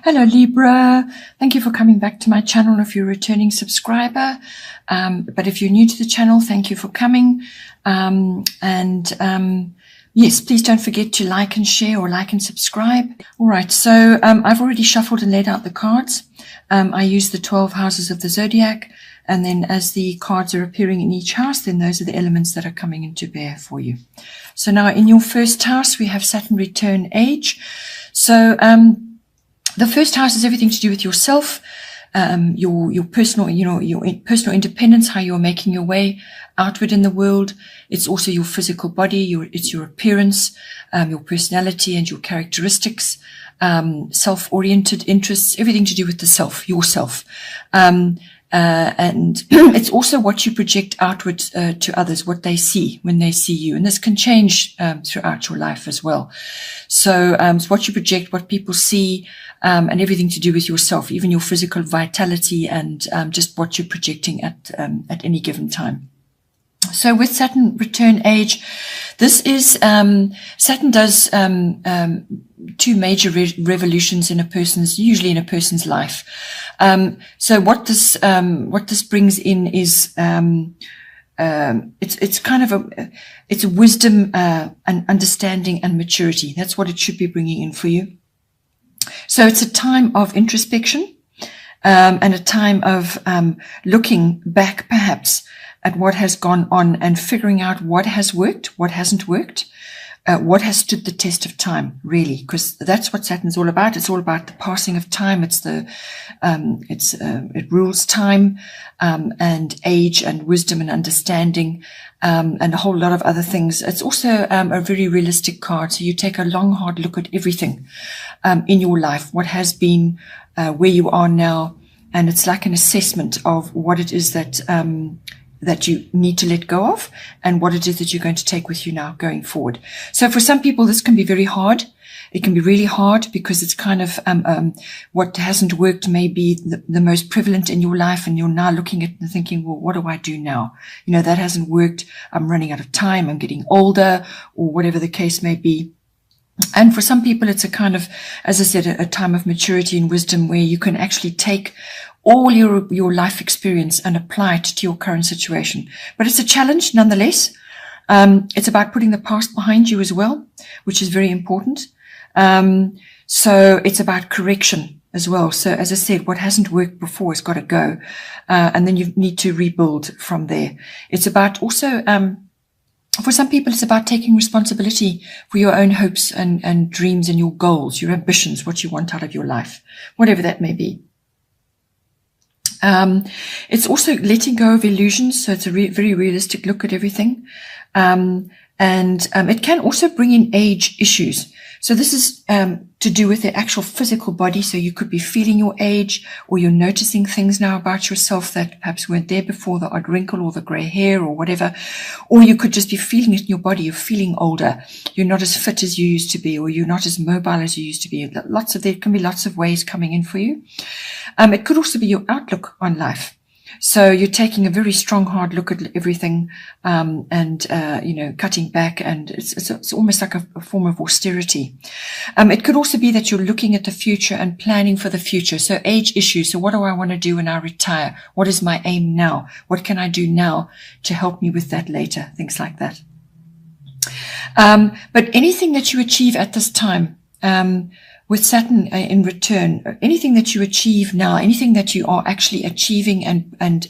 Hello Libra, thank you for coming back to my channel if you're a returning subscriber. But if you're new to the channel, thank you for coming. Yes, please don't forget to like and share or like and subscribe. All right, so I've already shuffled and laid out the cards. I use the 12 houses of the zodiac, and then as the cards are appearing in each house, then those are the elements that are coming into bear for you. So now in your first house, we have Saturn return age. So the first house is everything to do with yourself, your personal, your personal independence, how you're making your way outward in the world. It's also your physical body, it's your appearance, your personality and your characteristics, self-oriented interests, everything to do with the self, yourself. And it's also what you project outward to others, what they see when they see you. And this can change throughout your life as well. So it's what you project, what people see, and everything to do with yourself, even your physical vitality and just what you're projecting at any given time. So with Saturn return age, this is Saturn does two major revolutions in usually in a person's life. So what this brings in is it's kind of it's wisdom and understanding and maturity. That's what it should be bringing in for you. So it's a time of introspection and a time of looking back perhaps at what has gone on and figuring out what has worked, what hasn't worked, what has stood the test of time, really, because that's what Saturn's all about. It's all about the passing of time. It rules time and age and wisdom and understanding and a whole lot of other things. It's also a very realistic card. So you take a long, hard look at everything in your life, what has been, where you are now, and it's like an assessment of what it is that you need to let go of and what it is that you're going to take with you now going forward. So for some people, this can be very hard. It can be really hard because it's kind of what hasn't worked may be the most prevalent in your life, and you're now looking at it and thinking, well, what do I do now? That hasn't worked. I'm running out of time. I'm getting older, or whatever the case may be. And for some people, it's a kind of, as I said, a time of maturity and wisdom where you can actually take all your life experience and apply it to your current situation. But it's a challenge nonetheless. It's about putting the past behind you as well, which is very important. So it's about correction as well. So as I said, what hasn't worked before has got to go. And then you need to rebuild from there. It's about also, for some people, it's about taking responsibility for your own hopes and dreams and your goals, your ambitions, what you want out of your life, whatever that may be. It's also letting go of illusions. So it's a very realistic look at everything. And it can also bring in age issues. So this is to do with the actual physical body. So you could be feeling your age, or you're noticing things now about yourself that perhaps weren't there before, the odd wrinkle or the gray hair or whatever. Or you could just be feeling it in your body. You're feeling older. You're not as fit as you used to be, or you're not as mobile as you used to be. There can be lots of ways coming in for you. It could also be your outlook on life. So you're taking a very strong, hard look at everything, and cutting back, and it's almost like a form of austerity. It could also be that you're looking at the future and planning for the future. So age issues. So what do I want to do when I retire? What is my aim now? What can I do now to help me with that later? Things like that. But anything that you achieve at this time, with Saturn in return, anything that you achieve now, anything that you are actually achieving and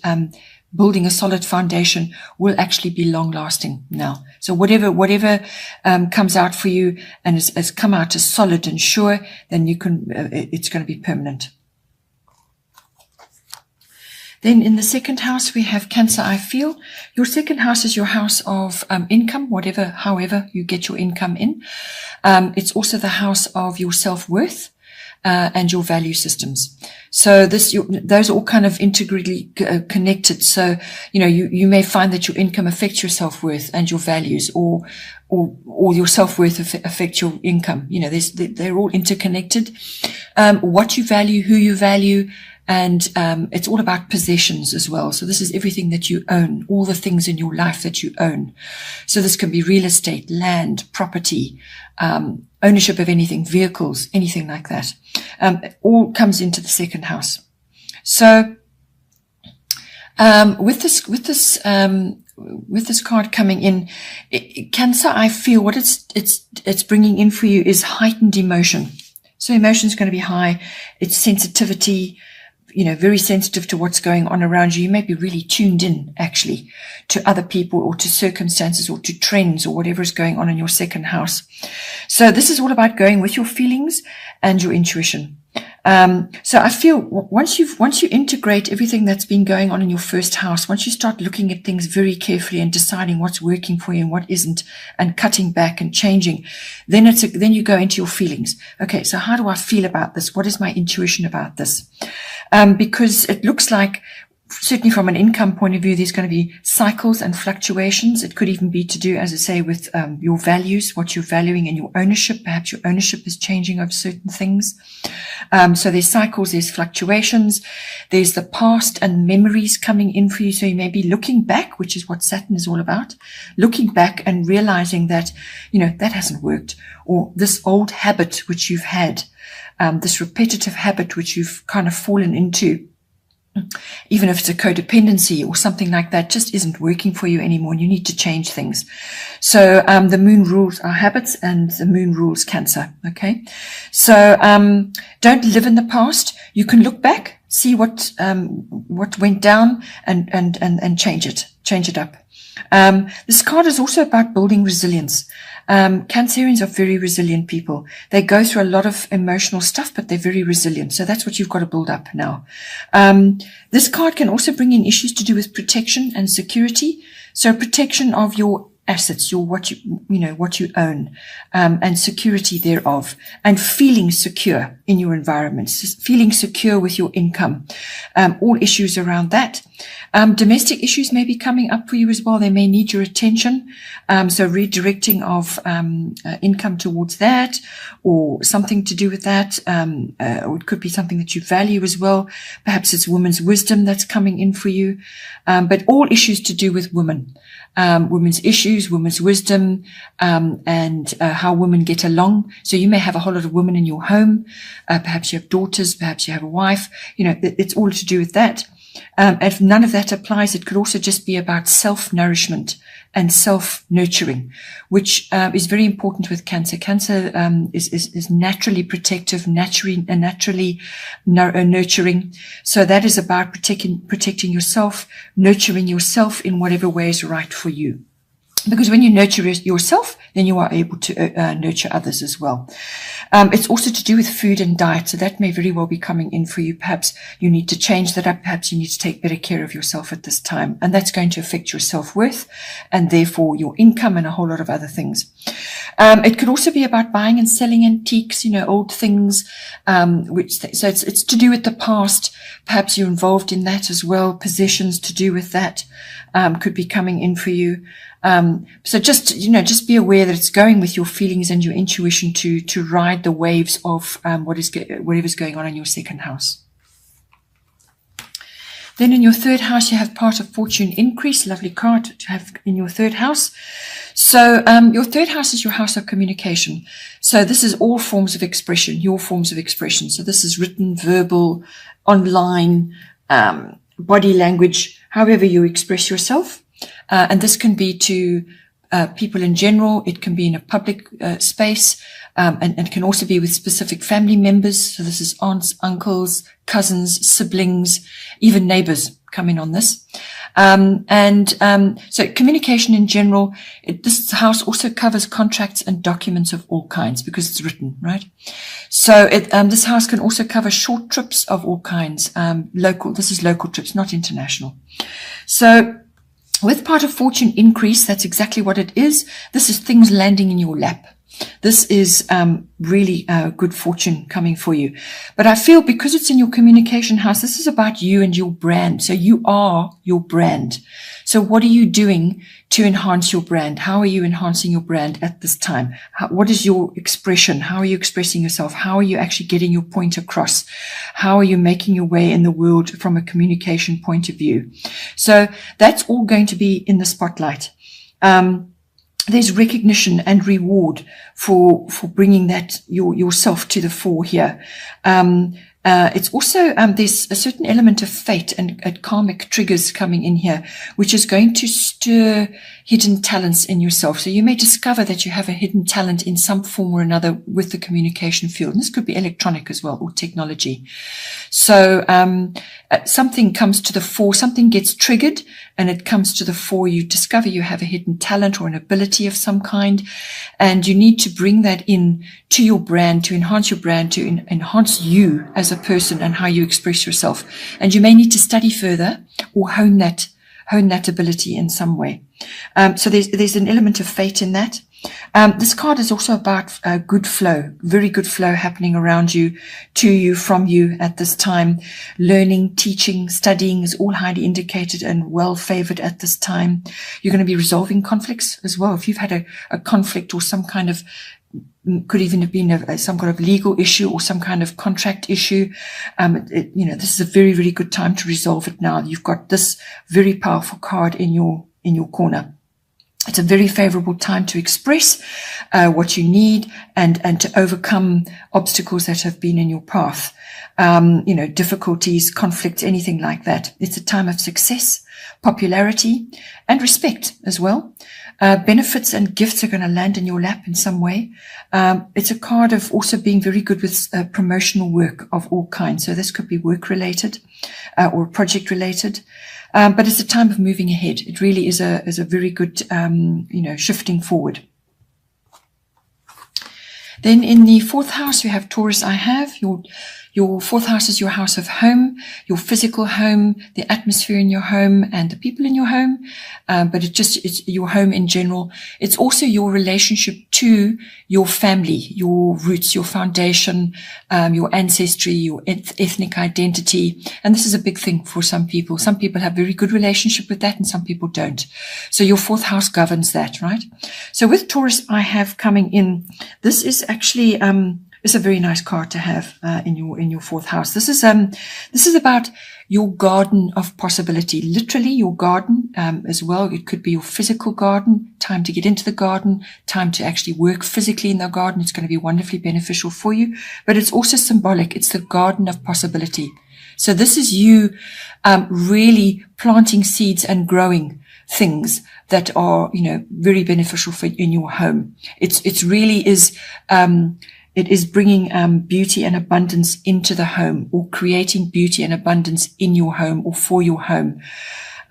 building a solid foundation will actually be long lasting now. So whatever comes out for you and has come out as solid and sure, then it's going to be permanent. Then in the second house, we have Cancer, I feel. Your second house is your house of income, however you get your income in. It's also the house of your self-worth and your value systems. So those are all kind of integrally connected. So, you may find that your income affects your self-worth and your values, or your self-worth affects your income. They're all interconnected. What you value, who you value, And it's all about possessions as well. So this is everything that you own, all the things in your life that you own. So this can be real estate, land, property, ownership of anything, vehicles, anything like that. It all comes into the second house. So with this card coming in, Cancer, I feel what it's bringing in for you is heightened emotion. So emotion is going to be high. It's sensitivity, very sensitive to what's going on around you. You may be really tuned in, actually, to other people or to circumstances or to trends or whatever is going on in your second house. So this is all about going with your feelings and your intuition. So I feel once you integrate everything that's been going on in your first house, once you start looking at things very carefully and deciding what's working for you and what isn't, and cutting back and changing, then you go into your feelings. Okay, so how do I feel about this? What is my intuition about this? Because it looks like, certainly from an income point of view, there's going to be cycles and fluctuations. It could even be to do, as I say, with your values, what you're valuing, and your ownership. Perhaps your ownership is changing of certain things. So there's cycles, there's fluctuations, there's the past and memories coming in for you. So you may be looking back, which is what Saturn is all about, looking back and realizing that, that hasn't worked, or this old habit which you've had, this repetitive habit which you've kind of fallen into, even if it's a codependency or something like that, just isn't working for you anymore, and you need to change things. So the moon rules our habits, and the moon rules Cancer. Okay, so don't live in the past. You can look back, see what went down, and change it up. This card is also about building resilience. Cancerians are very resilient people. They go through a lot of emotional stuff, but they're very resilient. So that's what you've got to build up now. This card can also bring in issues to do with protection and security. So protection of your assets, what you own, and security thereof, and feeling secure in your environment, feeling secure with your income, all issues around that. Domestic issues may be coming up for you as well. They may need your attention. So redirecting of income towards that, or something to do with that. Or it could be something that you value as well. Perhaps it's women's wisdom that's coming in for you. But all issues to do with women. Women's issues, women's wisdom, and how women get along. So you may have a whole lot of women in your home. Perhaps you have daughters, perhaps you have a wife. It's all to do with that. If none of that applies, it could also just be about self-nourishment and self-nurturing, which is very important with Cancer. Cancer is naturally protective, naturally nurturing. So that is about protecting yourself, nurturing yourself in whatever way is right for you. Because when you nurture yourself, then you are able to nurture others as well. It's also to do with food and diet. So that may very well be coming in for you. Perhaps you need to change that up. Perhaps you need to take better care of yourself at this time. And that's going to affect your self-worth and therefore your income and a whole lot of other things. It could also be about buying and selling antiques, old things, so it's to do with the past. Perhaps you're involved in that as well. Possessions to do with that, could be coming in for you. So just be aware that it's going with your feelings and your intuition to ride the waves of, whatever's going on in your second house. Then in your third house, you have part of fortune increase. Lovely card to have in your third house. So your third house is your house of communication. So this is all forms of expression, your forms of expression. So this is written, verbal, online, body language, however you express yourself. And this can be to people in general. It can be in a public space, and can also be with specific family members. So this is aunts, uncles, cousins, siblings, even neighbors come in on this. So communication in general, this house also covers contracts and documents of all kinds because it's written, right? So this house can also cover short trips of all kinds, this is local trips, not international. So with part of fortune increase, that's exactly what it is. This is things landing in your lap. This is really good fortune coming for you. But I feel because it's in your communication house, this is about you and your brand. So you are your brand. So what are you doing to enhance your brand? How are you enhancing your brand at this time? What is your expression? How are you expressing yourself? How are you actually getting your point across? How are you making your way in the world from a communication point of view? So that's all going to be in the spotlight. There's recognition and reward for bringing that yourself to the fore here. It's also, there's a certain element of fate and karmic triggers coming in here, which is going to stir hidden talents in yourself. So you may discover that you have a hidden talent in some form or another with the communication field. And this could be electronic as well, or technology. So, something comes to the fore, something gets triggered and it comes to the fore. You discover you have a hidden talent or an ability of some kind, and you need to bring that in to your brand, to enhance your brand, to enhance you as a person and how you express yourself. And you may need to study further or hone that ability in some way. So there's an element of fate in that. This card is also about good flow, very good flow happening around you, to you, from you at this time. Learning, teaching, studying is all highly indicated and well favored at this time. You're going to be resolving conflicts as well. If you've had a conflict or some kind of, could even have been some kind of legal issue or some kind of contract issue, this is a very, very good time to resolve it now. You've got this very powerful card in your corner. It's a very favorable time to express what you need and to overcome obstacles that have been in your path. Difficulties, conflicts, anything like that. It's a time of success, popularity, and respect as well. Benefits and gifts are going to land in your lap in some way. It's a card of also being very good with promotional work of all kinds. So this could be work related or project related. But it's a time of moving ahead. It really is a very good, shifting forward. Then in the fourth house, we have Taurus. Your fourth house is your house of home, your physical home, the atmosphere in your home and the people in your home. But it's your home in general. It's also your relationship to your family, your roots, your foundation, your ancestry, your ethnic identity. And this is a big thing for some people. Some people have very good relationship with that and some people don't. So your fourth house governs that, right? So with Taurus, I have coming in, this is actually, it's a very nice card to have in your fourth house. This is about your garden of possibility, literally your garden as well. It could be your physical garden, time to get into the garden, time to actually work physically in the garden. It's going to be wonderfully beneficial for you, but it's also symbolic. It's the garden of possibility. So this is you really planting seeds and growing things that are, very beneficial for in your home. It's really is, it is bringing beauty and abundance into the home, or creating beauty and abundance in your home or for your home,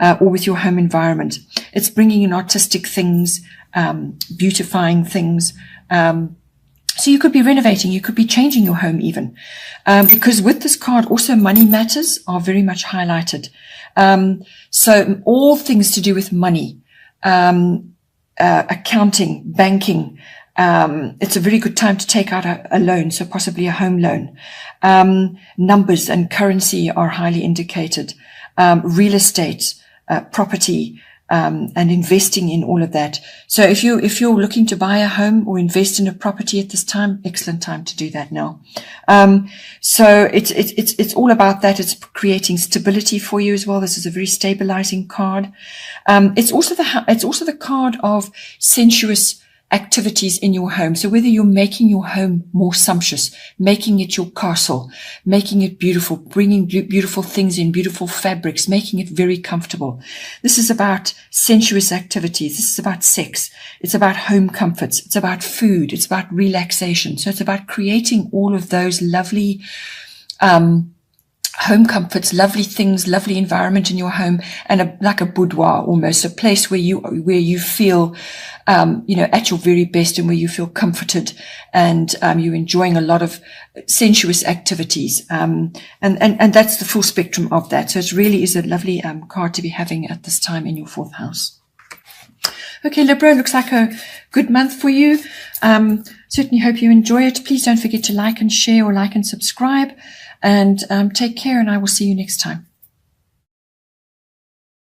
or with your home environment. It's bringing in artistic things, beautifying things. So you could be renovating, you could be changing your home even. Because with this card, also money matters are very much highlighted. So all things to do with money, accounting, banking. It's a very good time to take out a loan, so possibly a home loan. Numbers and currency are highly indicated. Real estate, property, and investing in all of that. So if you're looking to buy a home or invest in a property at this time, excellent time to do that now. So it's all about that. It's creating stability for you as well. This is a very stabilizing card. It's also the card of sensuous activities in your home. So whether you're making your home more sumptuous, making it your castle, making it beautiful, bringing beautiful things in, beautiful fabrics, making it very comfortable. This is about sensuous activities. This is about sex. It's about home comforts. It's about food. It's about relaxation. So it's about creating all of those lovely, home comforts, lovely things, lovely environment in your home, and like a boudoir almost, a place where you feel, at your very best, and where you feel comforted, and you're enjoying a lot of sensuous activities, and that's the full spectrum of that. So it really is a lovely card to be having at this time in your fourth house. Okay, Libra, looks like a good month for you. Certainly hope you enjoy it. Please don't forget to like and share or like and subscribe. And take care, and I will see you next time.